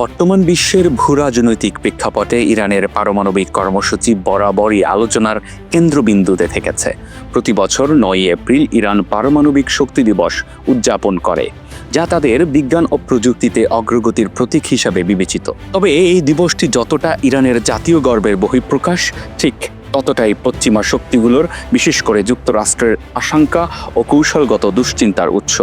বর্তমান বিশ্বের ভূরাজনৈতিক প্রেক্ষাপটে ইরানের পারমাণবিক কর্মসূচি বরাবরই আলোচনার কেন্দ্রবিন্দুতে থেকেছে। প্রতি বছর ৯ এপ্রিল ইরান পারমাণবিক শক্তি দিবস উদযাপন করে, যা তাদের বিজ্ঞান ও প্রযুক্তিতে অগ্রগতির প্রতীক হিসাবে বিবেচিত। তবে এই দিবসটি যতটা ইরানের জাতীয় গর্বের বহিঃপ্রকাশ, ঠিক ততটাই পশ্চিমা শক্তিগুলোর, বিশেষ করে যুক্তরাষ্ট্রের আশঙ্কা ও কৌশলগত দুশ্চিন্তার উৎস।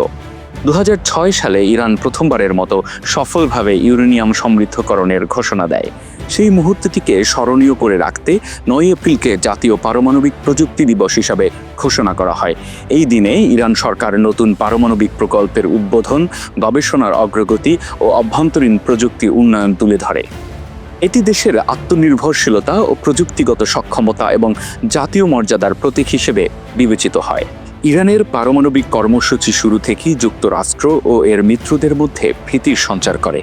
২০০৬ সালে ইরান প্রথমবারের মতো সফলভাবে ইউরেনিয়াম সমৃদ্ধকরণের ঘোষণা দেয়। সেই মুহূর্তটিকে স্মরণীয় করে রাখতে ৯ এপ্রিলকে জাতীয় পারমাণবিক প্রযুক্তি দিবস হিসাবে ঘোষণা করা হয়। এই দিনে ইরান সরকার নতুন পারমাণবিক প্রকল্পের উদ্বোধন, গবেষণার অগ্রগতি ও অভ্যন্তরীণ প্রযুক্তি উন্নয়ন তুলে ধরে। এটি দেশের আত্মনির্ভরশীলতা ও প্রযুক্তিগত সক্ষমতা এবং জাতীয় মর্যাদার প্রতীক হিসেবে বিবেচিত হয়। ইরানের পারমাণবিক কর্মসূচি শুরু থেকেই যুক্তরাষ্ট্র ও এর মিত্রদের মধ্যে ভীতির সঞ্চার করে।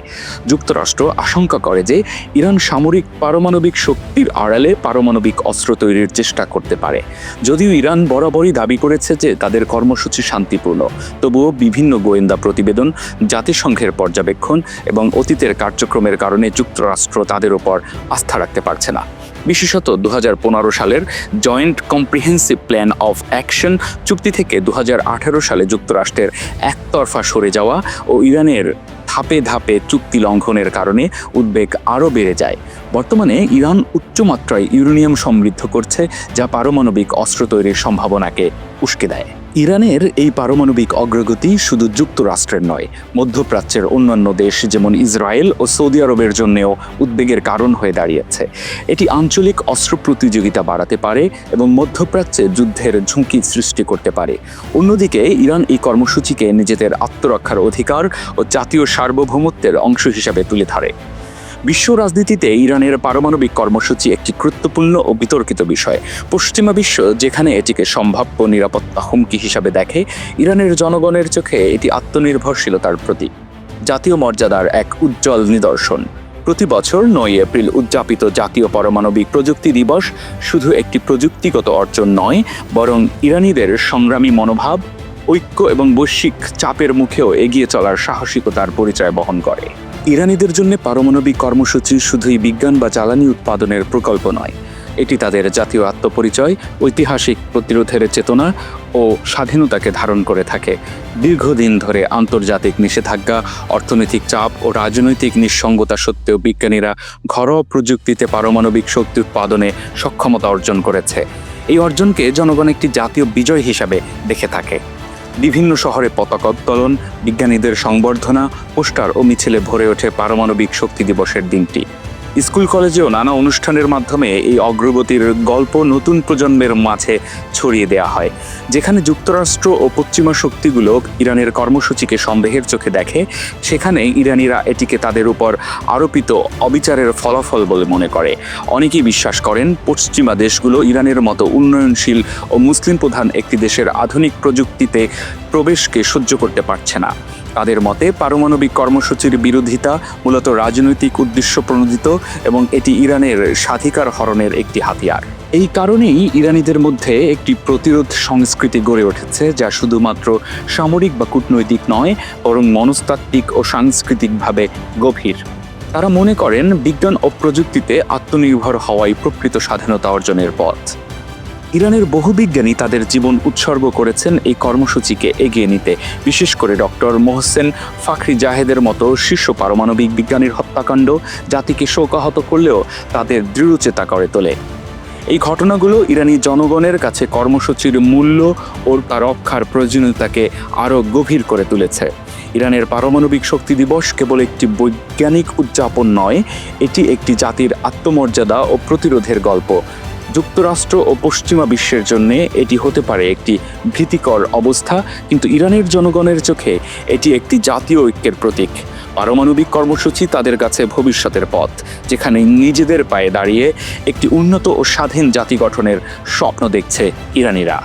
যুক্তরাষ্ট্র আশঙ্কা করে যে ইরান সামরিক পারমাণবিক শক্তির আড়ালে পারমাণবিক অস্ত্র তৈরির চেষ্টা করতে পারে। যদিও ইরান বরাবরই দাবি করেছে যে তাদের কর্মসূচি শান্তিপূর্ণ, তবুও বিভিন্ন গোয়েন্দা প্রতিবেদন, জাতিসংঘের পর্যবেক্ষণ এবং অতীতের কার্যক্রমের কারণে যুক্তরাষ্ট্র তাদের উপর আস্থা রাখতে পারছে না। বিশেষত ২০১৫ সালের joint comprehensive plan of action চুক্তি থেকে ২০১৮ সালে যুক্তরাষ্ট্রের একতরফা সরে যাওয়া ও ইরানের ধাপে ধাপে চুক্তি লঙ্ঘনের কারণে উদ্বেগ আরও বেড়ে যায়। বর্তমানে ইরান উচ্চমাত্রায় ইউরেনিয়াম সমৃদ্ধ করছে, যা পারমাণবিক অস্ত্র তৈরির সম্ভাবনাকে উস্কে দেয়। ইরানের এই পারমাণবিক অগ্রগতি শুধু যুক্তরাষ্ট্রের নয়, মধ্যপ্রাচ্যের অন্যান্য দেশ যেমন ইসরায়েল ও সৌদি আরবের জন্যও উদ্বেগের কারণ হয়ে দাঁড়িয়েছে। এটি আঞ্চলিক অস্ত্র প্রতিযোগিতা বাড়াতে পারে এবং মধ্যপ্রাচ্যে যুদ্ধের ঝুঁকি সৃষ্টি করতে পারে। অন্যদিকে ইরান এই কর্মসূচিকে নিজেদের আত্মরক্ষার অধিকার ও জাতীয় সার্বভৌমত্বের অংশ হিসাবে তুলে ধরে। বিশ্ব রাজনীতিতে ইরানের পারমাণবিক কর্মসূচি একটি গুরুত্বপূর্ণ ও বিতর্কিত বিষয়। পশ্চিমা বিশ্ব যেখানে এটিকে সম্ভাব্য নিরাপত্তা হুমকি হিসাবে দেখে, ইরানের জনগণের চোখে এটি আত্মনির্ভরশীলতার প্রতীক, জাতীয় মর্যাদার এক উজ্জ্বল নিদর্শন। প্রতি বছর ৯ এপ্রিল উদযাপিত জাতীয় পারমাণবিক প্রযুক্তি দিবস শুধু একটি প্রযুক্তিগত অর্জন নয়, বরং ইরানিদের সংগ্রামী মনোভাব, ঐক্য এবং বৈশ্বিক চাপের মুখেও এগিয়ে চলার সাহসিকতার পরিচয় বহন করে। ইরানিদের জন্য পারমাণবিক কর্মসূচি শুধুই বিজ্ঞান বা জ্বালানি উৎপাদনের প্রকল্প নয়, এটি তাদের জাতীয় আত্মপরিচয়, ঐতিহাসিক প্রতিরোধের চেতনা ও স্বাধীনতাকে ধারণ করে থাকে। দীর্ঘদিন ধরে আন্তর্জাতিক নিষেধাজ্ঞা, অর্থনৈতিক চাপ ও রাজনৈতিক নিঃসঙ্গতা সত্ত্বেও বিজ্ঞানীরা ঘরোয়া প্রযুক্তিতে পারমাণবিক শক্তি উৎপাদনে সক্ষমতা অর্জন করেছে। এই অর্জনকে জনগণ একটি জাতীয় বিজয় হিসাবে দেখে থাকে। বিভিন্ন শহরে পতাকা উত্তোলন, বিজ্ঞানীদের সংবর্ধনা, পোস্টার ও মিছিলে ভরে ওঠে পারমাণবিক শক্তি দিবসের দিনটি। স্কুল কলেজেও নানা অনুষ্ঠানের মাধ্যমে এই অগ্রগতির গল্প নতুন প্রজন্মের মাঝে ছড়িয়ে দেওয়া হয়। যেখানে যুক্তরাষ্ট্র ও পশ্চিমা শক্তিগুলো ইরানের কর্মসূচিকে সন্দেহের চোখে দেখে, সেখানে ইরানিরা এটিকে তাদের উপর আরোপিত অবিচারের ফলাফল বলে মনে করে। অনেকেই বিশ্বাস করেন পশ্চিমা দেশগুলো ইরানের মতো উন্নয়নশীল ও মুসলিম প্রধান একটি দেশের আধুনিক প্রযুক্তিতে প্রবেশকে সহ্য করতে পারছে না। তাদের মতে পারমাণবিক কর্মসূচির বিরোধিতা মূলত রাজনৈতিক উদ্দেশ্য প্রণোদিত এবং এটি ইরানের স্বাধিকার হরণের একটি হাতিয়ার। এই কারণেই ইরানিদের মধ্যে একটি প্রতিরোধ সংস্কৃতি গড়ে উঠেছে, যা শুধুমাত্র সামরিক বা কূটনৈতিক নয়, বরং মনস্তাত্ত্বিক ও সাংস্কৃতিকভাবে গভীর। তারা মনে করেন বিজ্ঞান ও প্রযুক্তিতে আত্মনির্ভর হওয়াই প্রকৃত স্বাধীনতা অর্জনের পথ। ইরানের বহু বিজ্ঞানী তাদের জীবন উৎসর্গ করেছেন এই কর্মসূচিকে এগিয়ে নিতে। বিশেষ করে ডক্টর মোহসেন ফাখরিজাদেহের মতো শীর্ষ পারমাণবিক বিজ্ঞানীর হত্যাকাণ্ড জাতিকে শোকাহত করলেও তাদের দৃঢ়চেতা করে তোলে। এই ঘটনাগুলো ইরানি জনগণের কাছে কর্মসূচির মূল্য ও তার রক্ষার প্রয়োজনীয়তাকে আরও গভীর করে তুলেছে। ইরানের পারমাণবিক শক্তি দিবস কেবল একটি বৈজ্ঞানিক উদযাপন নয়, এটি একটি জাতির আত্মমর্যাদা ও প্রতিরোধের গল্প। যুক্তরাষ্ট্র ও পশ্চিমা বিশ্বের জন্য এটি হতে পারে একটি ভীতিকর অবস্থা, কিন্তু ইরানের জনগণের চোখে এটি একটি জাতীয় ঐক্যের প্রতীক। পারমাণবিক কর্মসূচি তাদের কাছে ভবিষ্যতের পথ, যেখানে নিজেদের পায়ে দাঁড়িয়ে একটি উন্নত ও স্বাধীন জাতি গঠনের স্বপ্ন দেখছে ইরানিরা।